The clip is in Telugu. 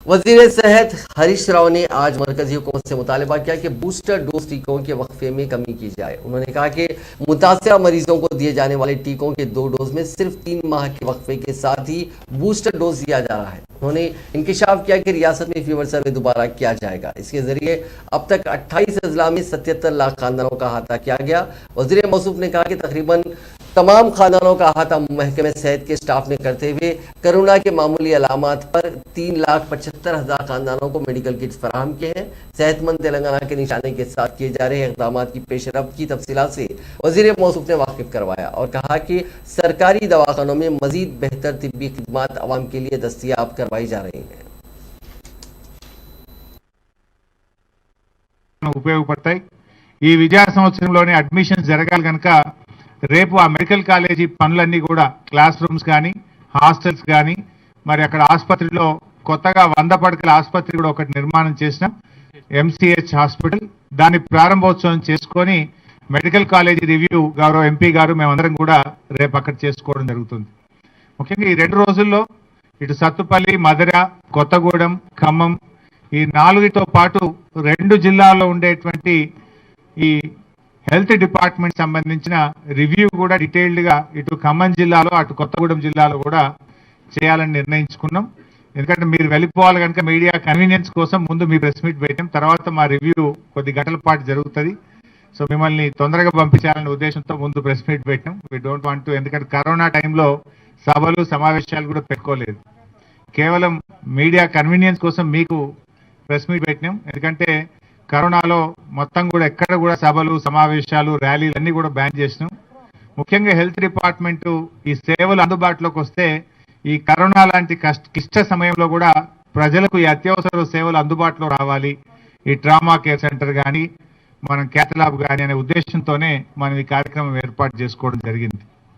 वजीर सेहत हरीश राव ने आज मरकजी हुकूमत से मुतालबा किया कि बूस्टर डोज टीकों के वक्फे में कमी की जाए। उन्होंने कहा कि मुतासरा मरीजों को दिए जाने वाले टीकों के 2 डोज में सिर्फ 3 माह के वक्फे के साथ ही बूस्टर डोज दिया जा रहा है। उन्होंने इंकशाफ किया कि रियासत में फीवर सर्वे दोबारा किया जाएगा। इसके जरिए अब तक 28 अजला में 77 लाख खानदानों का अहाता किया गया। वजीर मौसूफ ने कहा कि तकरीबन तमाम खानदानों का अहाता महकमे सेहत के स्टाफ ने करते हुए कोरोना के मामूली अलामात पर 3,75,000 खानदानों को मेडिकल किट्स फराहम किए हैं। सेहतमंद तेलंगाना के निशाने के साथ किए जा रहे इक़दाम की पेशरफ्त की तफसीलात से वज़ीर मौसूफ ने वाकिफ करवाया और कहा कि सरकारी दवाखानों में मजीद बेहतर तिब्बी खिदमात अवाम के लिए दस्तियाब करवाई जा रही हैं। ఉపయోగపడతాయి। ఈ విద్యా సంవత్సరంలోనే అడ్మిషన్స్ జరగాలి కనుక రేపు ఆ మెడికల్ కాలేజీ పనులన్నీ కూడా క్లాస్ రూమ్స్ కానీ హాస్టల్స్ కానీ మరి అక్కడ ఆసుపత్రిలో కొత్తగా 100 పడకల ఆసుపత్రి కూడా ఒకటి నిర్మాణం చేసినాం, ఎంసీహెచ్ హాస్పిటల్. దాని ప్రారంభోత్సవం చేసుకొని మెడికల్ కాలేజీ రివ్యూ గౌరవ ఎంపీ గారు మేమందరం కూడా రేపు అక్కడ చేసుకోవడం జరుగుతుంది. ముఖ్యంగా ఈ 2 రోజుల్లో ఇటు సత్తుపల్లి, మధుర, కొత్తగూడెం, ఖమ్మం ఈ 4తో పాటు 2 జిల్లాల్లో ఉండేటువంటి ఈ హెల్త్ డిపార్ట్మెంట్ సంబంధించిన రివ్యూ కూడా డీటెయిల్డ్ గా ఇటు ఖమ్మం జిల్లాలో అటు కొత్తగూడెం జిల్లాలో కూడా చేయాలని నిర్ణయించుకున్నాం. ఎందుకంటే మీరు వెళ్ళిపోవాలి కనుక మీడియా కన్వీనియన్స్ కోసం ముందు మీ ప్రెస్ మీట్ పెట్టాం, తర్వాత మా రివ్యూ కొద్ది గంటల పాటు జరుగుతుంది. సో మిమ్మల్ని తొందరగా పంపించాలనే ఉద్దేశంతో ముందు ప్రెస్ మీట్ పెట్టాం. వీ డోంట్ వాంట్ టు, ఎందుకంటే కరోనా టైంలో సభలు సమావేశాలు కూడా పెట్టుకోలేదు, కేవలం మీడియా కన్వీనియన్స్ కోసం మీకు ప్రెస్ మీట్ పెట్టినాం. ఎందుకంటే కరోనాలో మొత్తం కూడా ఎక్కడ కూడా సభలు సమావేశాలు ర్యాలీలు అన్ని కూడా బ్యాన్ చేసినాం. ముఖ్యంగా హెల్త్ డిపార్ట్మెంట్ ఈ సేవలు అందుబాటులోకి వస్తే ఈ కరోనా లాంటి క్లిష్ట సమయంలో కూడా ప్రజలకు ఈ అత్యవసర సేవలు అందుబాటులో రావాలి, ఈ ట్రామా కేర్ సెంటర్ కానీ మనం క్యాథలాబ్ కానీ అనే ఉద్దేశంతోనే మనం ఈ కార్యక్రమం ఏర్పాటు చేసుకోవడం జరిగింది.